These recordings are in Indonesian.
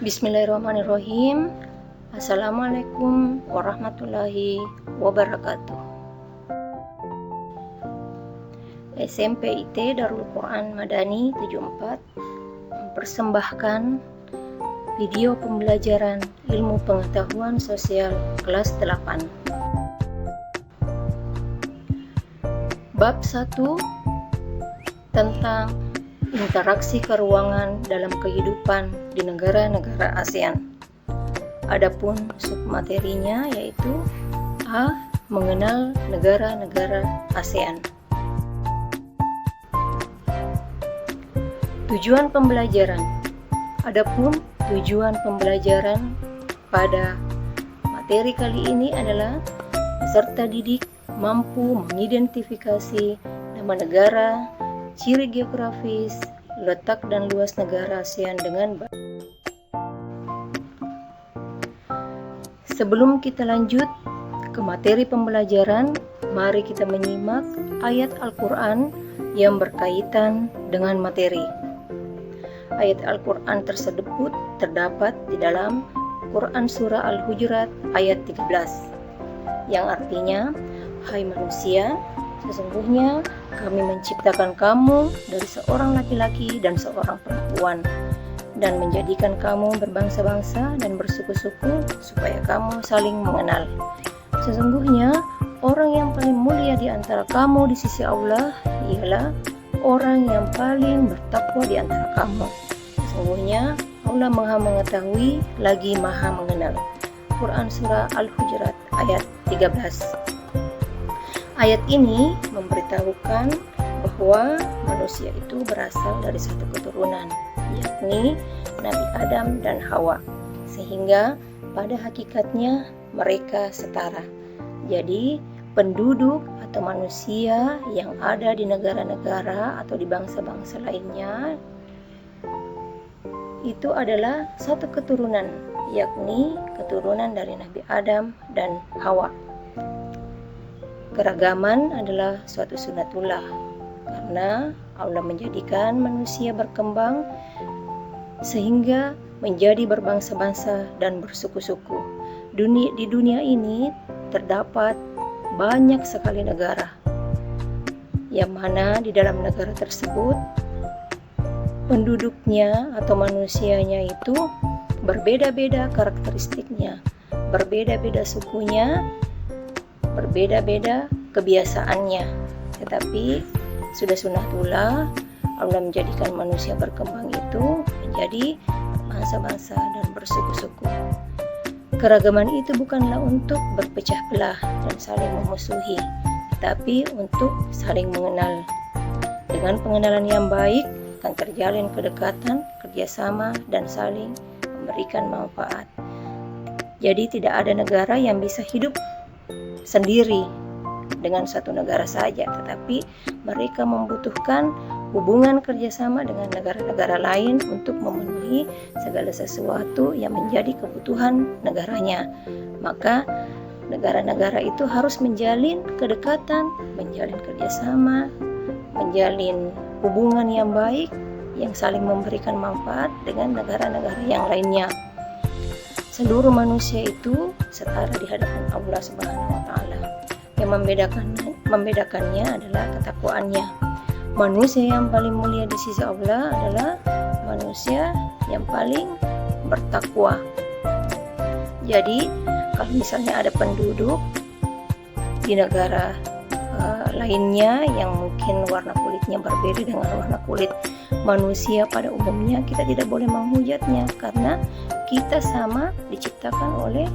Bismillahirrahmanirrahim. Assalamualaikum warahmatullahi wabarakatuh. SMP IT Darul Quran Madani 74 mempersembahkan video pembelajaran ilmu pengetahuan sosial kelas 8. Bab 1 tentang interaksi keuangan dalam kehidupan di negara-negara ASEAN. Adapun submaterinya yaitu A. Mengenal negara-negara ASEAN. Tujuan pembelajaran. Adapun tujuan pembelajaran pada materi kali ini adalah peserta didik mampu mengidentifikasi nama negara, ciri geografis, letak dan luas negara ASEAN dengan baik. Sebelum kita lanjut ke materi pembelajaran, mari kita menyimak ayat Al-Quran yang berkaitan dengan materi. Ayat Al-Quran tersebut terdapat di dalam Quran Surah Al-Hujurat ayat 13, yang artinya, "Hai manusia, sesungguhnya kami menciptakan kamu dari seorang laki-laki dan seorang perempuan, dan menjadikan kamu berbangsa-bangsa dan bersuku-suku supaya kamu saling mengenal. Sesungguhnya orang yang paling mulia di antara kamu di sisi Allah ialah orang yang paling bertakwa di antara kamu. Sesungguhnya Allah Maha Mengetahui lagi Maha Mengenal." Quran Surah Al-Hujurat ayat 13. Ayat ini memberitahukan bahwa manusia itu berasal dari satu keturunan, yakni Nabi Adam dan Hawa, sehingga pada hakikatnya mereka setara. Jadi penduduk atau manusia yang ada di negara-negara atau di bangsa-bangsa lainnya itu adalah satu keturunan, yakni keturunan dari Nabi Adam dan Hawa. Keragaman adalah suatu sunatullah, karena Allah menjadikan manusia berkembang sehingga menjadi berbangsa-bangsa dan bersuku-suku. Di dunia ini terdapat banyak sekali negara, yang mana di dalam negara tersebut penduduknya atau manusianya itu berbeda-beda karakteristiknya, berbeda-beda sukunya, berbeda-beda kebiasaannya. Tetapi sudah sunatullah Allah menjadikan manusia berkembang itu menjadi bangsa-bangsa dan bersuku-suku. Keragaman itu bukanlah untuk berpecah belah dan saling memusuhi, tetapi untuk saling mengenal. Dengan pengenalan yang baik akan terjalin kedekatan, kerjasama, dan saling memberikan manfaat. Jadi tidak ada negara yang bisa hidup sendiri dengan satu negara saja, tetapi mereka membutuhkan hubungan kerjasama dengan negara-negara lain untuk memenuhi segala sesuatu yang menjadi kebutuhan negaranya. Maka negara-negara itu harus menjalin kedekatan, menjalin kerjasama, menjalin hubungan yang baik yang saling memberikan manfaat dengan negara-negara yang lainnya. Seluruh manusia itu setara di hadapan Allah Subhanahu wa Ta'ala. Yang membedakannya adalah ketakwaannya. Manusia yang paling mulia di sisi Allah adalah manusia yang paling bertakwa. Jadi, kalau misalnya ada penduduk di negara lainnya yang mungkin warna kulitnya berbeda dengan warna kulit manusia pada umumnya, kita tidak boleh menghujatnya, karena kita sama diciptakan oleh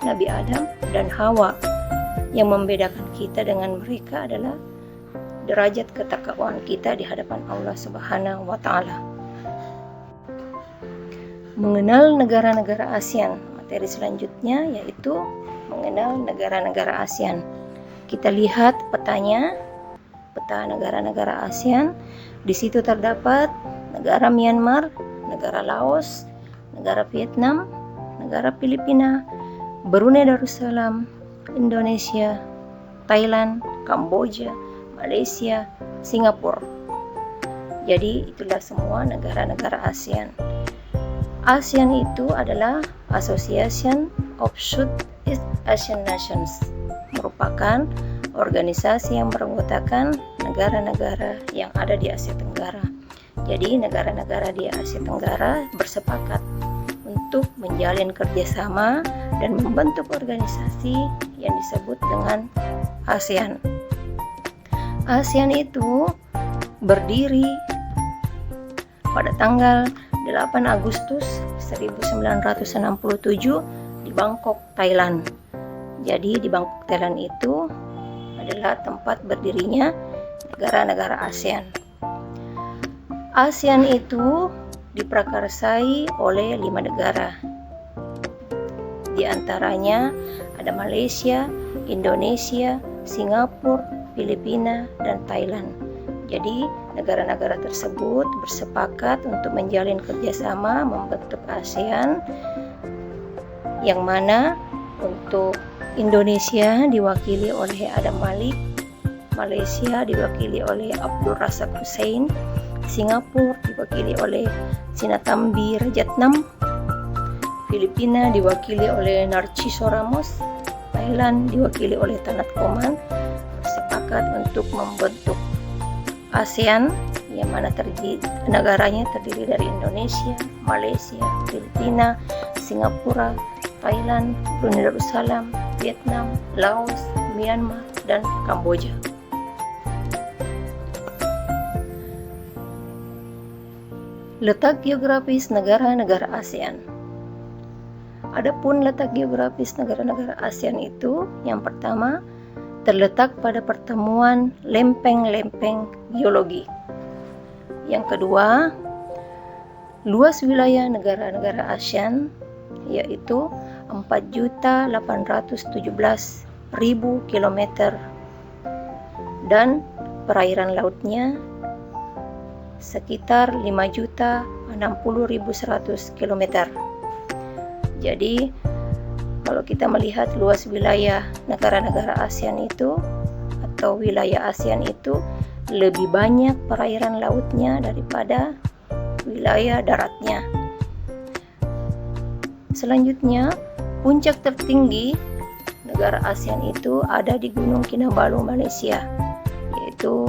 Nabi Adam dan Hawa. Yang membedakan kita dengan mereka adalah derajat ketakwaan kita di hadapan Allah Subhanahu wa Ta'ala. Mengenal negara-negara ASEAN. Materi selanjutnya yaitu mengenal negara-negara ASEAN. Kita lihat petanya, peta negara-negara ASEAN. Di situ terdapat negara Myanmar, negara Laos, negara Vietnam, negara Filipina, Brunei Darussalam, Indonesia, Thailand, Kamboja, Malaysia, Singapura. Jadi itulah semua negara-negara ASEAN. ASEAN itu adalah Association of Southeast Asian Nations, merupakan organisasi yang beranggotakan negara-negara yang ada di Asia Tenggara. Jadi negara-negara di Asia Tenggara bersepakat untuk menjalin kerjasama dan membentuk organisasi yang disebut dengan ASEAN. ASEAN itu berdiri pada tanggal 8 Agustus 1967 di Bangkok, Thailand. Jadi di Bangkok, Thailand itu adalah tempat berdirinya negara-negara ASEAN. ASEAN itu diprakarsai oleh 5 negara. Di antaranya ada Malaysia, Indonesia, Singapura, Filipina, dan Thailand. Jadi negara-negara tersebut bersepakat untuk menjalin kerjasama membentuk ASEAN, yang mana untuk Indonesia diwakili oleh Adam Malik, Malaysia diwakili oleh Abdul Razak Hussein, Singapura diwakili oleh Sinnathamby Ratnasam, Filipina diwakili oleh Narciso Ramos, Thailand diwakili oleh Tanat Koman, bersepakat untuk membentuk ASEAN, yang mana negaranya terdiri dari Indonesia, Malaysia, Filipina, Singapura, Thailand, Brunei Darussalam, Vietnam, Laos, Myanmar, dan Kamboja. Letak geografis negara-negara ASEAN. Adapun letak geografis negara-negara ASEAN itu, yang pertama, terletak pada pertemuan lempeng-lempeng geologi. Yang kedua, luas wilayah negara-negara ASEAN yaitu 4.817.000 km dan perairan lautnya sekitar 5.060.100 km. Jadi kalau kita melihat luas wilayah negara-negara ASEAN itu atau wilayah ASEAN itu lebih banyak perairan lautnya daripada wilayah daratnya. Selanjutnya, puncak tertinggi negara ASEAN itu ada di Gunung Kinabalu, Malaysia, yaitu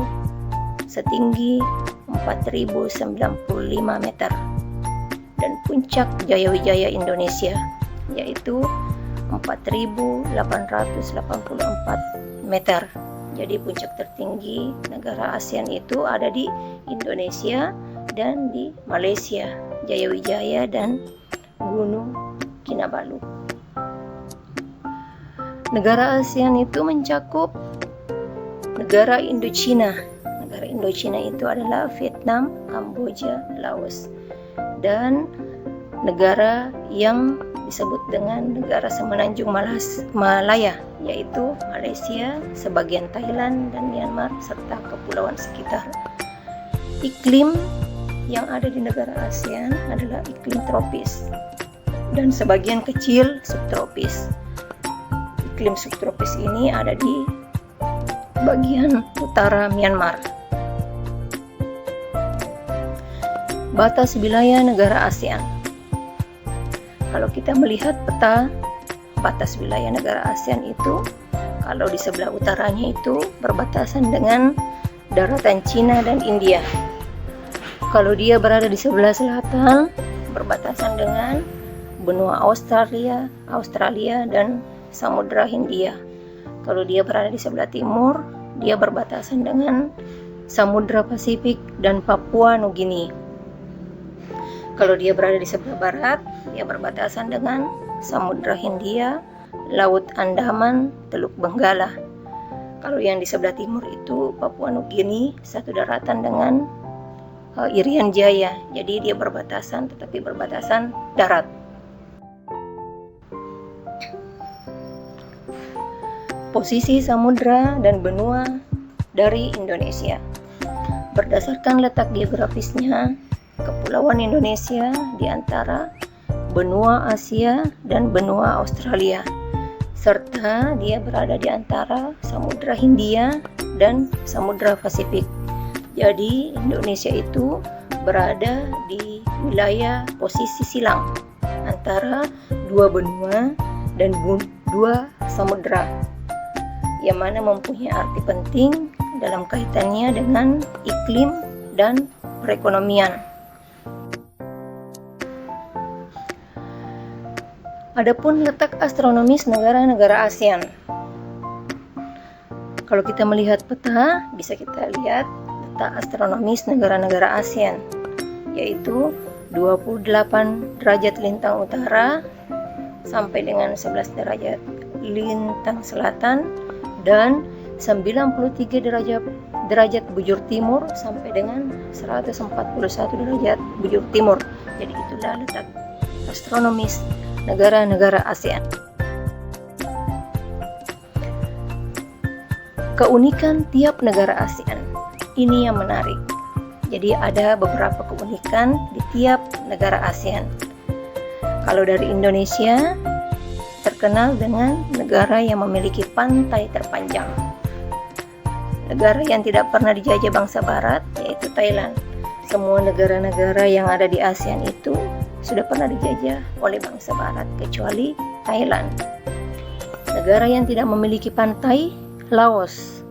setinggi 4.095 meter, dan puncak Jayawijaya Indonesia yaitu 4.884 meter. Jadi puncak tertinggi negara ASEAN itu ada di Indonesia dan di Malaysia, Jayawijaya dan Gunung Kinabalu. Negara ASEAN itu mencakup negara Indochina. Negara Indochina itu adalah Vietnam, Kamboja, Laos, dan negara yang disebut dengan negara semenanjung Malaya, yaitu Malaysia, sebagian Thailand dan Myanmar, serta kepulauan sekitar. Iklim yang ada di negara ASEAN adalah iklim tropis dan sebagian kecil subtropis. Iklim subtropis ini ada di bagian utara Myanmar. Batas wilayah negara ASEAN. Kalau kita melihat peta batas wilayah negara ASEAN itu, kalau di sebelah utaranya itu berbatasan dengan daratan Cina dan India. Kalau dia berada di sebelah selatan, berbatasan dengan benua Australia dan Samudra Hindia. Kalau dia berada di sebelah timur, dia berbatasan dengan Samudra Pasifik dan Papua Nugini. Kalau dia berada di sebelah barat, dia berbatasan dengan Samudra Hindia, Laut Andaman, Teluk Benggala. Kalau yang di sebelah timur itu Papua Nugini, satu daratan dengan Irian Jaya. Jadi dia berbatasan, tetapi berbatasan darat. Posisi samudra dan benua dari Indonesia. Berdasarkan letak geografisnya, Kepulauan Indonesia di antara benua Asia dan benua Australia, serta dia berada di antara Samudra Hindia dan Samudra Pasifik. Jadi Indonesia itu berada di wilayah posisi silang antara dua benua dan dua samudera, yang mana mempunyai arti penting dalam kaitannya dengan iklim dan perekonomian. Adapun letak astronomis negara-negara ASEAN. Kalau kita melihat peta, bisa kita lihat letak astronomis negara-negara ASEAN, yaitu 28 derajat lintang utara sampai dengan 11 derajat lintang selatan dan 93 derajat bujur timur sampai dengan 141 derajat bujur timur. Jadi itulah letak astronomis negara-negara ASEAN. Keunikan tiap negara ASEAN ini yang menarik. Jadi ada beberapa keunikan di tiap negara ASEAN. Kalau dari Indonesia, terkenal dengan negara yang memiliki pantai terpanjang. Negara yang tidak pernah dijajah bangsa barat, yaitu Thailand. Semua negara-negara yang ada di ASEAN itu sudah pernah dijajah oleh bangsa barat, kecuali Thailand. Negara yang tidak memiliki pantai, Laos.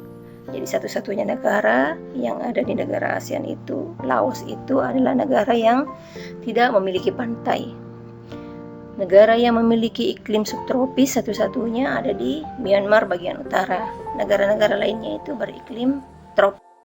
Jadi satu-satunya negara yang ada di negara ASEAN itu, Laos itu adalah negara yang tidak memiliki pantai. Negara yang memiliki iklim subtropis satu-satunya ada di Myanmar bagian utara. Negara-negara lainnya itu beriklim tropis.